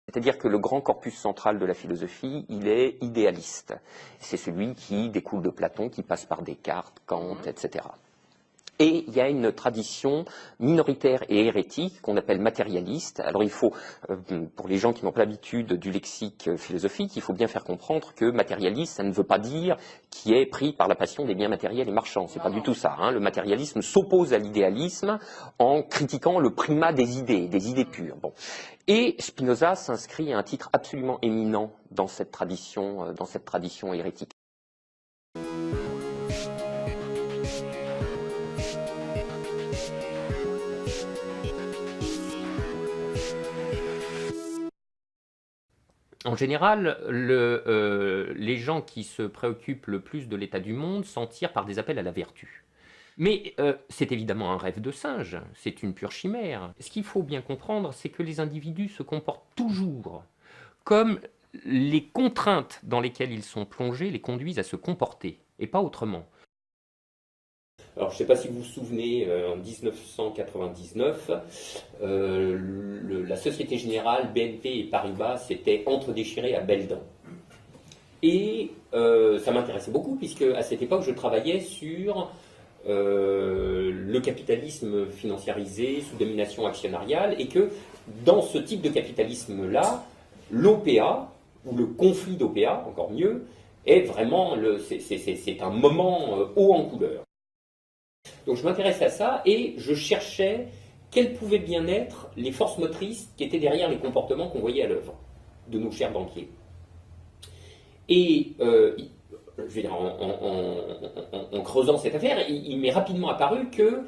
C'est-à-dire que le grand corpus central de la philosophie, il est idéaliste. C'est celui qui découle de Platon, qui passe par Descartes, Kant, etc. Et il y a une tradition minoritaire et hérétique qu'on appelle matérialiste. Alors il faut, pour les gens qui n'ont pas l'habitude du lexique philosophique, il faut bien faire comprendre que matérialiste, ça ne veut pas dire qui est pris par la passion des biens matériels et marchands. C'est pas du tout ça, hein. Le matérialisme s'oppose à l'idéalisme en critiquant le primat des idées pures. Bon. Et Spinoza s'inscrit à un titre absolument éminent dans cette tradition hérétique. En général, les gens qui se préoccupent le plus de l'état du monde s'en tirent par des appels à la vertu. Mais c'est évidemment un rêve de singe, c'est une pure chimère. Ce qu'il faut bien comprendre, c'est que les individus se comportent toujours comme les contraintes dans lesquelles ils sont plongés les conduisent à se comporter, et pas autrement. Alors, je ne sais pas si vous vous souvenez, en 1999, la Société Générale, BNP et Paribas s'étaient entredéchirés à belles dents. Et ça m'intéressait beaucoup, puisque à cette époque, je travaillais sur le capitalisme financiarisé sous domination actionnariale, et que dans ce type de capitalisme-là, l'OPA, ou le conflit d'OPA, encore mieux, est vraiment, c'est un moment haut en couleur. Donc je m'intéressais à ça et je cherchais quelles pouvaient bien être les forces motrices qui étaient derrière les comportements qu'on voyait à l'œuvre de nos chers banquiers. Et je veux dire, en creusant cette affaire, il m'est rapidement apparu que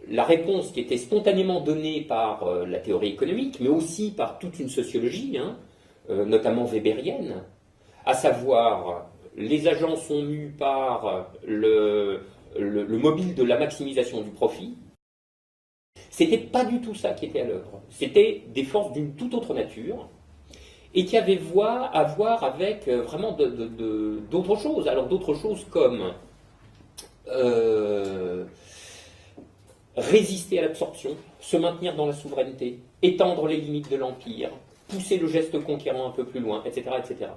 la réponse qui était spontanément donnée par la théorie économique, mais aussi par toute une sociologie, hein, notamment weberienne, à savoir les agents sont mus par le mobile de la maximisation du profit, c'était pas du tout ça qui était à l'œuvre. C'était des forces d'une toute autre nature et qui avaient à voir avec vraiment d'autres choses. Alors d'autres choses comme résister à l'absorption, se maintenir dans la souveraineté, étendre les limites de l'empire, pousser le geste conquérant un peu plus loin, etc., etc.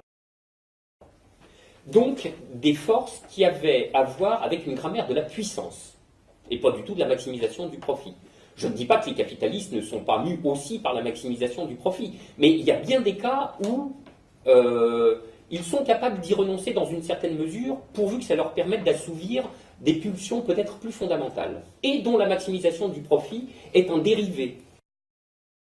Donc, des forces qui avaient à voir avec une grammaire de la puissance, et pas du tout de la maximisation du profit. Je ne dis pas que les capitalistes ne sont pas mus aussi par la maximisation du profit, mais il y a bien des cas où ils sont capables d'y renoncer dans une certaine mesure, pourvu que ça leur permette d'assouvir des pulsions peut-être plus fondamentales, et dont la maximisation du profit est un dérivé.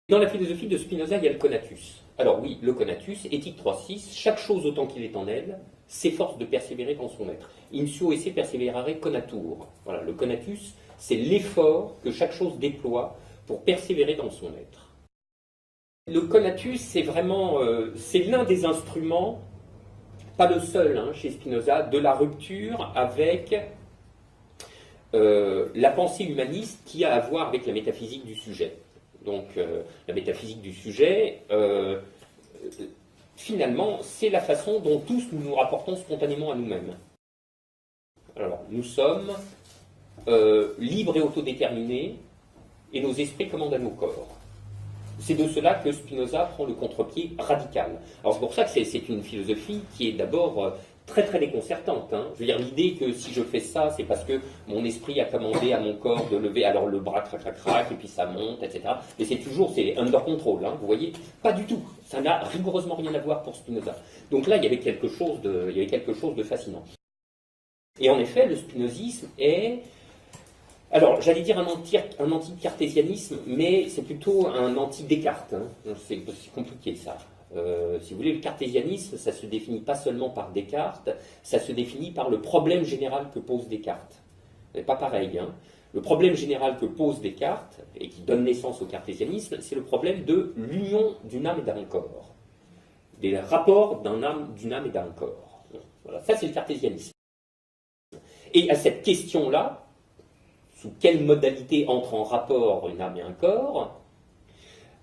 Dans la philosophie de Spinoza, il y a le conatus. Alors oui, le conatus, éthique 3.6, chaque chose autant qu'il est en elle, s'efforce de persévérer dans son être. In suo esse perseverare conatur. Voilà, le conatus, c'est l'effort que chaque chose déploie pour persévérer dans son être. Le conatus, c'est vraiment, c'est l'un des instruments, pas le seul hein, chez Spinoza, de la rupture avec la pensée humaniste qui a à voir avec la métaphysique du sujet. Donc la métaphysique du sujet, finalement, c'est la façon dont tous nous nous rapportons spontanément à nous-mêmes. Alors, nous sommes libres et autodéterminés, et nos esprits commandent à nos corps. C'est de cela que Spinoza prend le contre-pied radical. Alors c'est pour ça que c'est une philosophie qui est d'abord très très déconcertante. Hein. Je veux dire, l'idée que si je fais ça, c'est parce que mon esprit a commandé à mon corps de lever alors le bras crac crac crac, et puis ça monte, etc. Mais c'est toujours, c'est under control, hein, vous voyez. Pas du tout. Ça n'a rigoureusement rien à voir pour Spinoza. Donc là, il y avait quelque chose de fascinant. Et en effet, le spinozisme est, alors j'allais dire un anti-cartésianisme, mais c'est plutôt un anti-Descartes. Hein. C'est compliqué ça. Si vous voulez, le cartésianisme, ça se définit pas seulement par Descartes, ça se définit par le problème général que pose Descartes. C'est pas pareil. Hein. Le problème général que pose Descartes, et qui donne naissance au cartésianisme, c'est le problème de l'union d'une âme et d'un corps. Des rapports d'une âme et d'un corps. Voilà, ça c'est le cartésianisme. Et à cette question-là, sous quelle modalité entre en rapport une âme et un corps,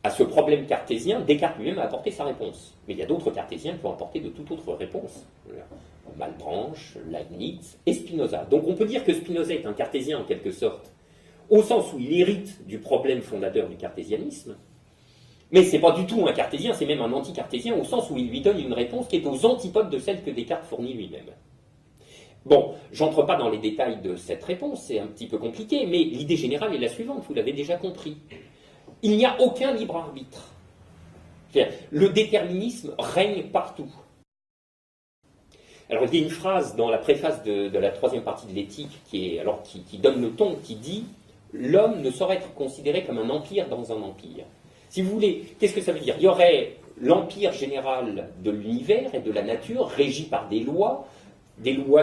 à ce problème cartésien, Descartes lui-même a apporté sa réponse. Mais il y a d'autres cartésiens qui ont apporté de toute autre réponse. Malebranche, Leibniz et Spinoza. Donc on peut dire que Spinoza est un cartésien en quelque sorte, au sens où il hérite du problème fondateur du cartésianisme, Mais c'est pas du tout un cartésien, c'est même un anti-cartésien au sens où il lui donne une réponse qui est aux antipodes de celle que Descartes fournit lui-même. Bon, j'entre pas dans les détails de cette réponse, c'est un petit peu compliqué, mais l'idée générale est la suivante, vous l'avez déjà compris. Il n'y a aucun libre arbitre. Le déterminisme règne partout. Alors il y a une phrase dans la préface de la troisième partie de l'éthique qui donne le ton, qui dit « L'homme ne saurait être considéré comme un empire dans un empire ». Si vous voulez, qu'est-ce que ça veut dire? Il y aurait l'empire général de l'univers et de la nature, régi par des lois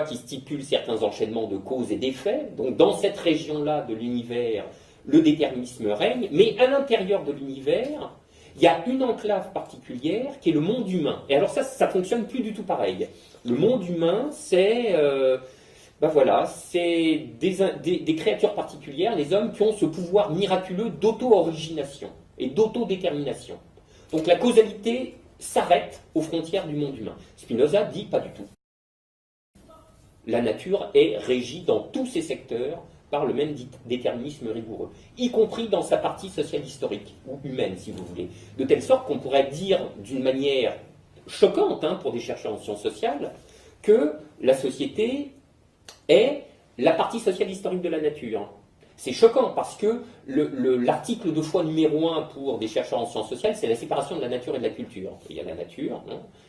qui stipulent certains enchaînements de causes et d'effets. Donc dans cette région-là de l'univers, le déterminisme règne, mais à l'intérieur de l'univers, il y a une enclave particulière qui est le monde humain. Et alors ça fonctionne plus du tout pareil. Le monde humain, c'est des créatures particulières, les hommes qui ont ce pouvoir miraculeux d'auto-origination et d'autodétermination. Donc la causalité s'arrête aux frontières du monde humain. Spinoza dit pas du tout. La nature est régie dans tous ses secteurs par le même déterminisme rigoureux, y compris dans sa partie sociale historique, ou humaine si vous voulez. De telle sorte qu'on pourrait dire d'une manière choquante pour des chercheurs en sciences sociales que la société est la partie sociale historique de la nature. C'est choquant parce que l'article de foi numéro 1 pour des chercheurs en sciences sociales, c'est la séparation de la nature et de la culture. Il y a la nature,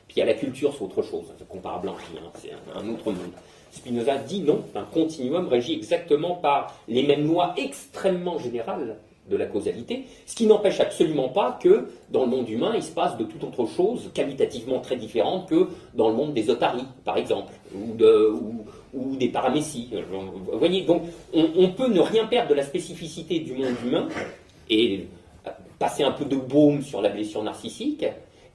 puis il y a la culture, c'est autre chose, c'est comparable blanchi, c'est un autre monde. Spinoza dit non, un continuum régi exactement par les mêmes lois extrêmement générales de la causalité, ce qui n'empêche absolument pas que dans le monde humain, il se passe de toute autre chose, qualitativement très différente que dans le monde des otaries, par exemple, ou des paramécies. Vous voyez, donc on peut ne rien perdre de la spécificité du monde humain et passer un peu de baume sur la blessure narcissique,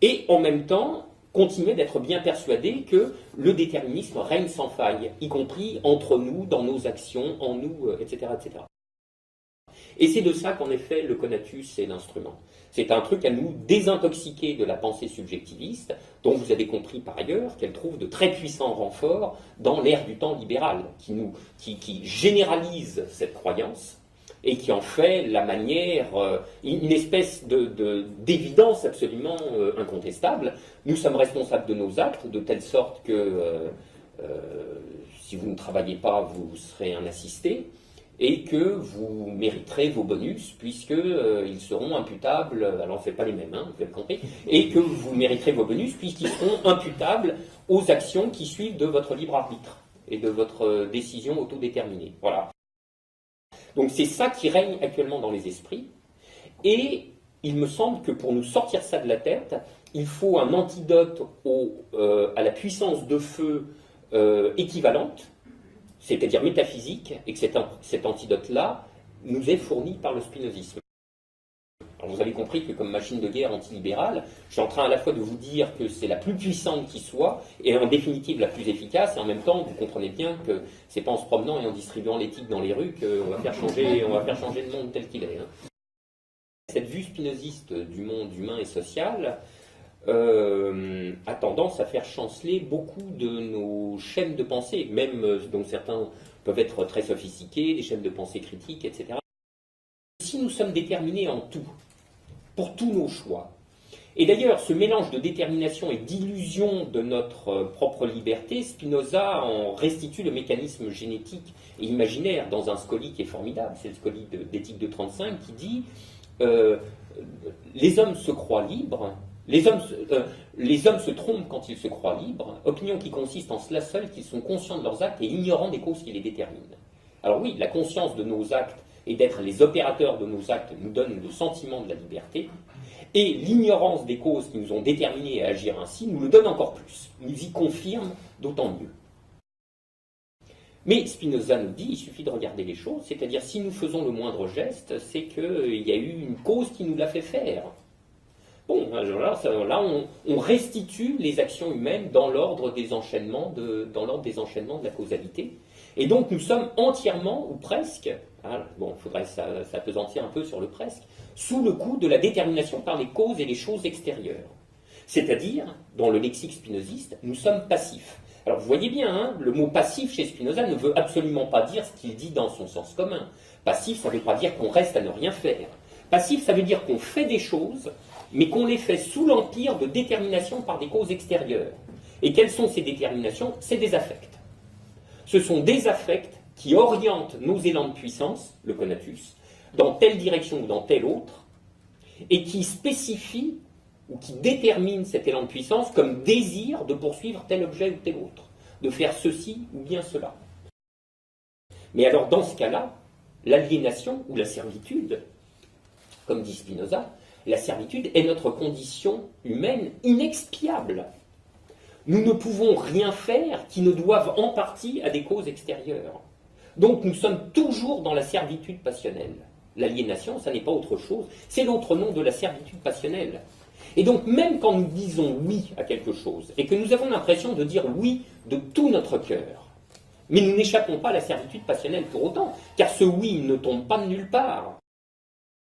et en même temps continuer d'être bien persuadé que le déterminisme règne sans faille, y compris entre nous, dans nos actions, en nous, etc., etc. Et c'est de ça qu'en effet le conatus est l'instrument. C'est un truc à nous désintoxiquer de la pensée subjectiviste, dont vous avez compris par ailleurs qu'elle trouve de très puissants renforts dans l'ère du temps libéral, qui généralise cette croyance et qui en fait la manière, une espèce d'évidence absolument incontestable. Nous sommes responsables de nos actes, de telle sorte que si vous ne travaillez pas, vous serez un assisté, et que vous mériterez vos bonus, puisqu'ils seront imputables, alors c'est pas les mêmes, vous avez compris, et que vous mériterez vos bonus, puisqu'ils seront imputables aux actions qui suivent de votre libre arbitre, et de votre décision autodéterminée. Voilà. Donc c'est ça qui règne actuellement dans les esprits, et il me semble que pour nous sortir ça de la tête, il faut un antidote à la puissance de feu équivalente, c'est-à-dire métaphysique, et que cet antidote-là nous est fourni par le spinozisme. Alors vous avez compris que comme machine de guerre antilibérale, je suis en train à la fois de vous dire que c'est la plus puissante qui soit, et en définitive la plus efficace, et en même temps, vous comprenez bien que c'est pas en se promenant et en distribuant l'éthique dans les rues qu'on va faire changer le monde tel qu'il est. Cette vue spinoziste du monde humain et social a tendance à faire chanceler beaucoup de nos chaînes de pensée, même dont certains peuvent être très sophistiqués, des chaînes de pensée critiques, etc. Si nous sommes déterminés en tout, pour tous nos choix, et d'ailleurs ce mélange de détermination et d'illusion de notre propre liberté, Spinoza en restitue le mécanisme génétique et imaginaire dans un scoli qui est formidable, c'est le scoli d'éthique de 35 qui dit les hommes se croient libres. Les hommes se trompent quand ils se croient libres, opinion qui consiste en cela seul qu'ils sont conscients de leurs actes et ignorants des causes qui les déterminent. Alors oui, la conscience de nos actes et d'être les opérateurs de nos actes nous donne le sentiment de la liberté, et l'ignorance des causes qui nous ont déterminés à agir ainsi nous le donne encore plus, nous y confirme d'autant mieux. Mais Spinoza nous dit, il suffit de regarder les choses, c'est-à-dire si nous faisons le moindre geste, c'est qu'il y a eu une cause qui nous l'a fait faire. Bon, là, on restitue les actions humaines dans l'ordre des enchaînements de la causalité. Et donc, nous sommes entièrement, ou presque, il faudrait s'apesantir un peu sur le presque, sous le coup de la détermination par les causes et les choses extérieures. C'est-à-dire, dans le lexique spinoziste, nous sommes passifs. Alors, vous voyez bien, le mot passif chez Spinoza ne veut absolument pas dire ce qu'il dit dans son sens commun. Passif, ça ne veut pas dire qu'on reste à ne rien faire. Passif, ça veut dire qu'on fait des choses mais qu'on les fait sous l'empire de détermination par des causes extérieures. Et quelles sont ces déterminations? C'est des affects. Ce sont des affects qui orientent nos élans de puissance, le conatus, dans telle direction ou dans telle autre, et qui spécifient ou qui déterminent cet élan de puissance comme désir de poursuivre tel objet ou tel autre, de faire ceci ou bien cela. Mais alors dans ce cas-là, l'aliénation ou la servitude, comme dit Spinoza, la servitude est notre condition humaine inexpiable. Nous ne pouvons rien faire qui ne doive en partie à des causes extérieures. Donc nous sommes toujours dans la servitude passionnelle. L'aliénation, ça n'est pas autre chose, c'est l'autre nom de la servitude passionnelle. Et donc même quand nous disons oui à quelque chose, et que nous avons l'impression de dire oui de tout notre cœur, mais nous n'échappons pas à la servitude passionnelle pour autant, car ce oui ne tombe pas de nulle part.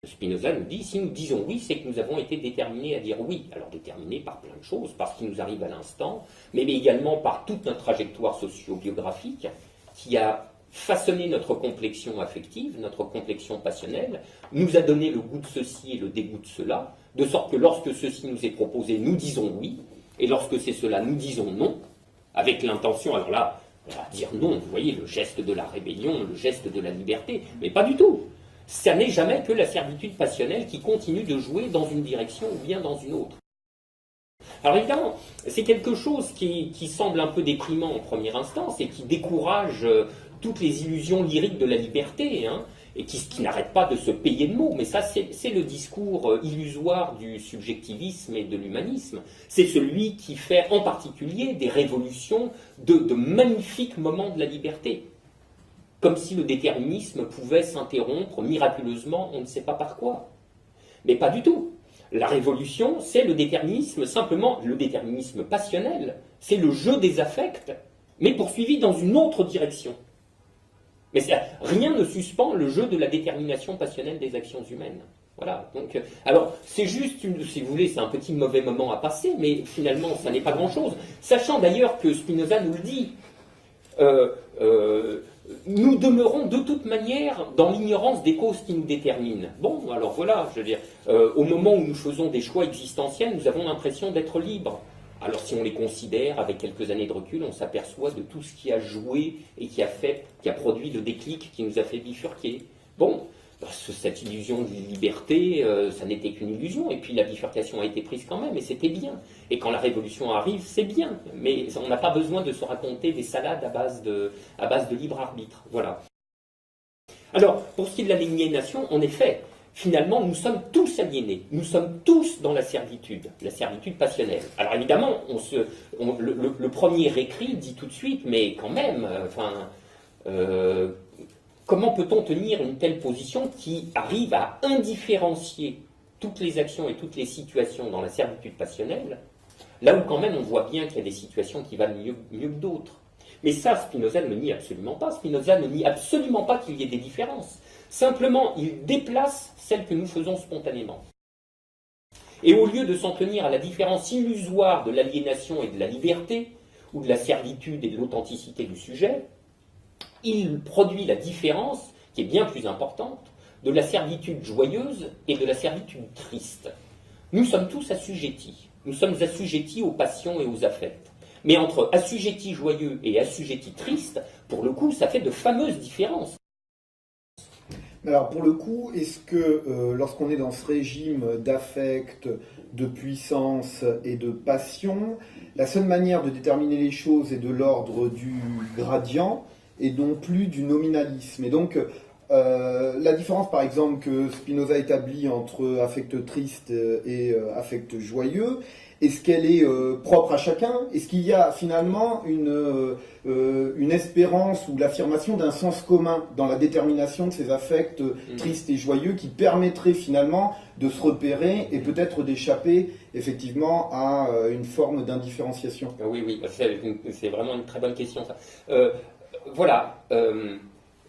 Spinoza nous dit, si nous disons oui, c'est que nous avons été déterminés à dire oui. Alors déterminés par plein de choses, par ce qui nous arrive à l'instant, mais également par toute notre trajectoire socio-biographique qui a façonné notre complexion affective, notre complexion passionnelle, nous a donné le goût de ceci et le dégoût de cela, de sorte que lorsque ceci nous est proposé, nous disons oui, et lorsque c'est cela, nous disons non, avec l'intention, alors là, dire non, vous voyez, le geste de la rébellion, le geste de la liberté, mais pas du tout. Ça n'est jamais que la servitude passionnelle qui continue de jouer dans une direction ou bien dans une autre. Alors évidemment, c'est quelque chose qui semble un peu déprimant en première instance et qui décourage toutes les illusions lyriques de la liberté, hein, et qui n'arrête pas de se payer de mots. Mais ça, c'est le discours illusoire du subjectivisme et de l'humanisme. C'est celui qui fait en particulier des révolutions de magnifiques moments de la liberté. Comme si le déterminisme pouvait s'interrompre miraculeusement, on ne sait pas par quoi. Mais pas du tout. La révolution, c'est le déterminisme, simplement le déterminisme passionnel. C'est le jeu des affects, mais poursuivi dans une autre direction. Mais rien ne suspend le jeu de la détermination passionnelle des actions humaines. Voilà. Donc, alors, c'est juste, si vous voulez, c'est un petit mauvais moment à passer, mais finalement, ça n'est pas grand-chose. Sachant d'ailleurs que Spinoza nous le dit, nous demeurons de toute manière dans l'ignorance des causes qui nous déterminent. Bon, alors voilà, je veux dire, au moment où nous faisons des choix existentiels, nous avons l'impression d'être libres. Alors si on les considère avec quelques années de recul, on s'aperçoit de tout ce qui a joué et qui a produit le déclic qui nous a fait bifurquer. Bon, cette illusion de liberté, ça n'était qu'une illusion, et puis la bifurcation a été prise quand même, et c'était bien. Et quand la révolution arrive, c'est bien, mais on n'a pas besoin de se raconter des salades à base de libre arbitre. Voilà. Alors, pour ce qui est de l'aliénation, en effet, finalement, nous sommes tous aliénés, nous sommes tous dans la servitude passionnelle. Alors évidemment, le premier écrit dit tout de suite, mais quand même, comment peut-on tenir une telle position qui arrive à indifférencier toutes les actions et toutes les situations dans la servitude passionnelle, là où quand même on voit bien qu'il y a des situations qui valent mieux que d'autres. Mais ça, Spinoza ne le nie absolument pas. Spinoza ne nie absolument pas qu'il y ait des différences. Simplement, il déplace celles que nous faisons spontanément. Et au lieu de s'en tenir à la différence illusoire de l'aliénation et de la liberté, ou de la servitude et de l'authenticité du sujet, il produit la différence, qui est bien plus importante, de la servitude joyeuse et de la servitude triste. Nous sommes tous assujettis. Nous sommes assujettis aux passions et aux affects. Mais entre assujettis joyeux et assujettis tristes, pour le coup, ça fait de fameuses différences. Alors pour le coup, est-ce que lorsqu'on est dans ce régime d'affect, de puissance et de passion, la seule manière de déterminer les choses est de l'ordre du gradient et non plus du nominalisme? Et donc la différence par exemple que Spinoza établit entre affect triste et affect joyeux, est-ce qu'elle est propre à chacun? Est-ce qu'il y a finalement une espérance ou l'affirmation d'un sens commun dans la détermination de ces affects tristes et joyeux qui permettrait finalement de se repérer et peut-être d'échapper effectivement à une forme d'indifférenciation? Oui, c'est vraiment une très bonne question ça. Voilà.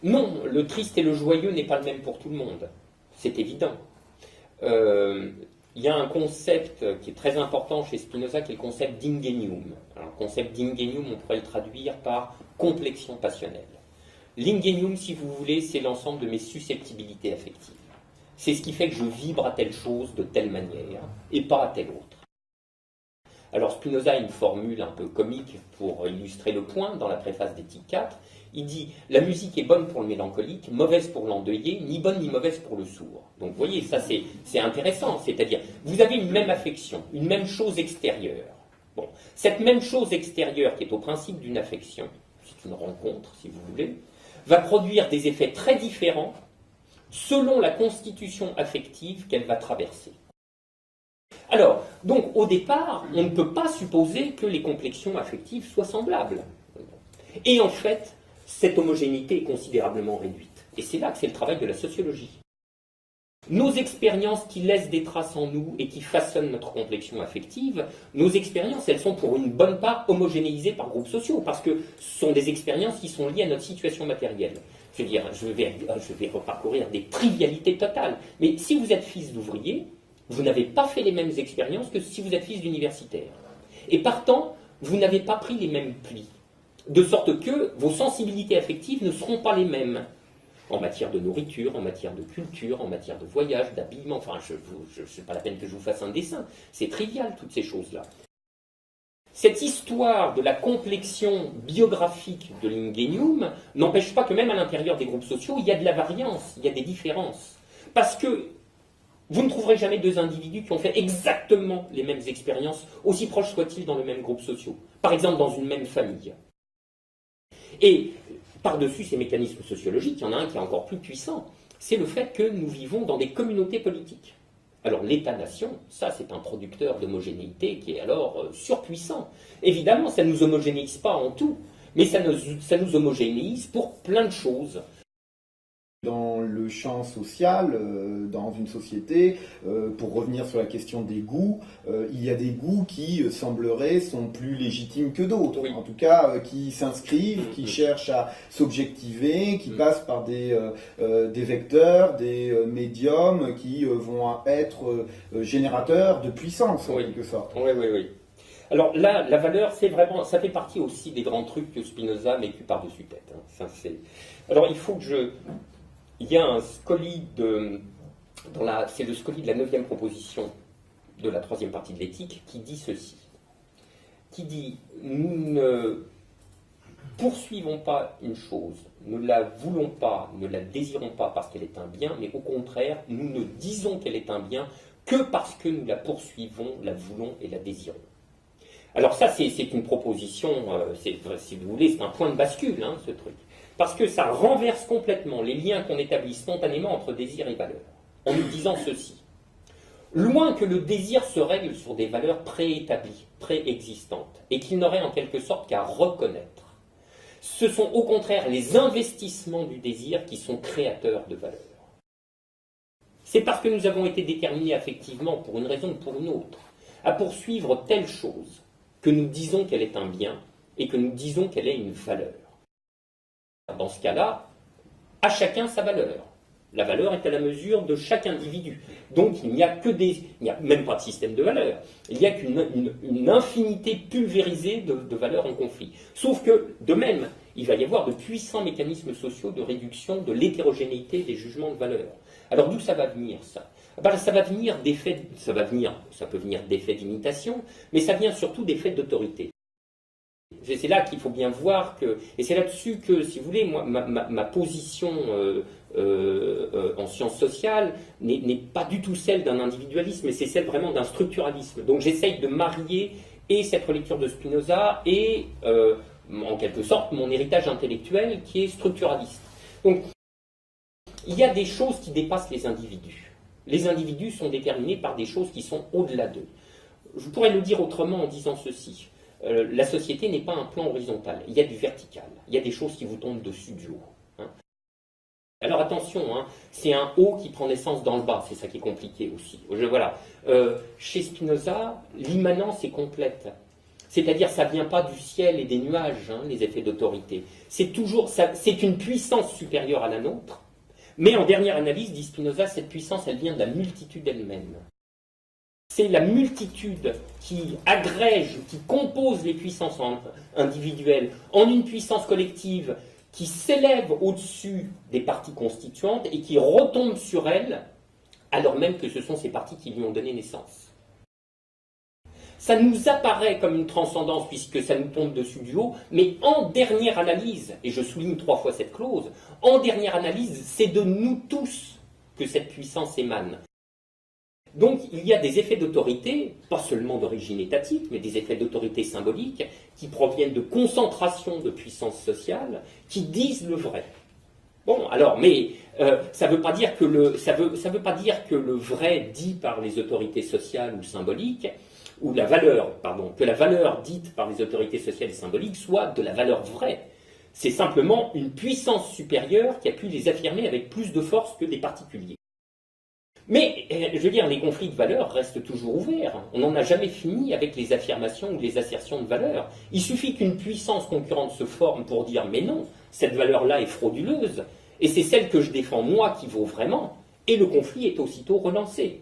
Non, le triste et le joyeux n'est pas le même pour tout le monde. C'est évident. Il y a un concept qui est très important chez Spinoza, qui est le concept d'ingenium. Alors, le concept d'ingenium, on pourrait le traduire par complexion passionnelle. L'ingenium, si vous voulez, c'est l'ensemble de mes susceptibilités affectives. C'est ce qui fait que je vibre à telle chose de telle manière et pas à telle autre. Alors Spinoza a une formule un peu comique pour illustrer le point dans la préface d'Éthique 4. Il dit « La musique est bonne pour le mélancolique, mauvaise pour l'endeuillé, ni bonne ni mauvaise pour le sourd. » Donc vous voyez, ça c'est intéressant, c'est-à-dire vous avez une même affection, une même chose extérieure. Bon, cette même chose extérieure qui est au principe d'une affection, c'est une rencontre si vous voulez, va produire des effets très différents selon la constitution affective qu'elle va traverser. Alors, donc au départ, on ne peut pas supposer que les complexions affectives soient semblables. Et en fait, cette homogénéité est considérablement réduite. Et c'est là que c'est le travail de la sociologie. Nos expériences qui laissent des traces en nous et qui façonnent notre complexion affective, nos expériences, elles sont pour une bonne part homogénéisées par groupes sociaux, parce que ce sont des expériences qui sont liées à notre situation matérielle. Je veux dire, je vais reparcourir des trivialités totales, mais si vous êtes fils d'ouvrier, vous n'avez pas fait les mêmes expériences que si vous êtes fils d'universitaire. Et partant, vous n'avez pas pris les mêmes plis. De sorte que vos sensibilités affectives ne seront pas les mêmes. En matière de nourriture, en matière de culture, en matière de voyage, d'habillement. Enfin, c'est pas la peine que je vous fasse un dessin. C'est trivial, toutes ces choses-là. Cette histoire de la complexion biographique de l'ingénium n'empêche pas que même à l'intérieur des groupes sociaux, il y a de la variance, il y a des différences. Parce que vous ne trouverez jamais deux individus qui ont fait exactement les mêmes expériences, aussi proches soient-ils dans le même groupe social. Par exemple, dans une même famille. Et par-dessus ces mécanismes sociologiques, il y en a un qui est encore plus puissant. C'est le fait que nous vivons dans des communautés politiques. Alors l'État-nation, ça c'est un producteur d'homogénéité qui est alors surpuissant. Évidemment, ça ne nous homogénéise pas en tout, mais ça nous homogénéise pour plein de choses. Dans le champ social, dans une société, pour revenir sur la question des goûts, il y a des goûts qui sembleraient sont plus légitimes que d'autres, oui. En tout cas qui s'inscrivent, qui cherchent à s'objectiver, qui passent par des vecteurs, des médiums qui vont être générateurs de puissance en quelque sorte. Oui, oui, oui. Alors là, la valeur, c'est vraiment, ça fait partie aussi des grands trucs que Spinoza met par-dessus tête. Hein. Ça, alors il faut que il y a un scoli c'est le scoli de la 9e proposition de la 3e partie de l'éthique qui dit ceci. Qui dit, nous ne poursuivons pas une chose, ne la voulons pas, ne la désirons pas parce qu'elle est un bien, mais au contraire, nous ne disons qu'elle est un bien que parce que nous la poursuivons, la voulons et la désirons. Alors ça, c'est une proposition, si vous voulez, c'est un point de bascule, hein, ce truc. Parce que ça renverse complètement les liens qu'on établit spontanément entre désir et valeur, en nous disant ceci. Loin que le désir se règle sur des valeurs préétablies, préexistantes, et qu'il n'aurait en quelque sorte qu'à reconnaître, ce sont au contraire les investissements du désir qui sont créateurs de valeurs. C'est parce que nous avons été déterminés affectivement, pour une raison ou pour une autre, à poursuivre telle chose, que nous disons qu'elle est un bien, et que nous disons qu'elle est une valeur. Dans ce cas-là, à chacun sa valeur. La valeur est à la mesure de chaque individu. Donc il n'y a même pas de système de valeur. Il n'y a qu'une infinité pulvérisée de valeurs en conflit. Sauf que, de même, il va y avoir de puissants mécanismes sociaux de réduction de l'hétérogénéité des jugements de valeur. Alors d'où ça va venir, ça ? Ça va venir d'effets, ça peut venir d'effets d'imitation, mais ça vient surtout d'effets d'autorité. C'est là qu'il faut bien voir que, et c'est là-dessus que, si vous voulez, moi, ma position en sciences sociales n'est pas du tout celle d'un individualisme, mais c'est celle vraiment d'un structuralisme. Donc j'essaye de marier et cette relecture de Spinoza et, en quelque sorte, mon héritage intellectuel qui est structuraliste. Donc, il y a des choses qui dépassent les individus. Les individus sont déterminés par des choses qui sont au-delà d'eux. Je pourrais le dire autrement en disant ceci. La société n'est pas un plan horizontal, il y a du vertical, il y a des choses qui vous tombent dessus du haut. Hein. Alors attention, hein, c'est un haut qui prend naissance dans le bas, c'est ça qui est compliqué aussi. Voilà. Chez Spinoza, l'immanence est complète. C'est-à-dire ça ne vient pas du ciel et des nuages, hein, les effets d'autorité. C'est une puissance supérieure à la nôtre, mais en dernière analyse, dit Spinoza, cette puissance, elle vient de la multitude elle-même. C'est la multitude qui agrège, qui compose les puissances individuelles en une puissance collective qui s'élève au-dessus des parties constituantes et qui retombe sur elles alors même que ce sont ces partis qui lui ont donné naissance. Ça nous apparaît comme une transcendance puisque ça nous tombe dessus du haut, mais en dernière analyse, et je souligne 3 fois cette clause, en dernière analyse, c'est de nous tous que cette puissance émane. Donc il y a des effets d'autorité, pas seulement d'origine étatique, mais des effets d'autorité symbolique, qui proviennent de concentration de puissance sociale, qui disent le vrai. Bon, alors, mais ça ne veut pas dire que le vrai dit par les autorités sociales ou symboliques, ou la valeur, pardon, que la valeur dite par les autorités sociales et symboliques soit de la valeur vraie. C'est simplement une puissance supérieure qui a pu les affirmer avec plus de force que des particuliers. Mais, je veux dire, les conflits de valeurs restent toujours ouverts. On n'en a jamais fini avec les affirmations ou les assertions de valeurs. Il suffit qu'une puissance concurrente se forme pour dire « mais non, cette valeur-là est frauduleuse, et c'est celle que je défends moi qui vaut vraiment », et le conflit est aussitôt relancé.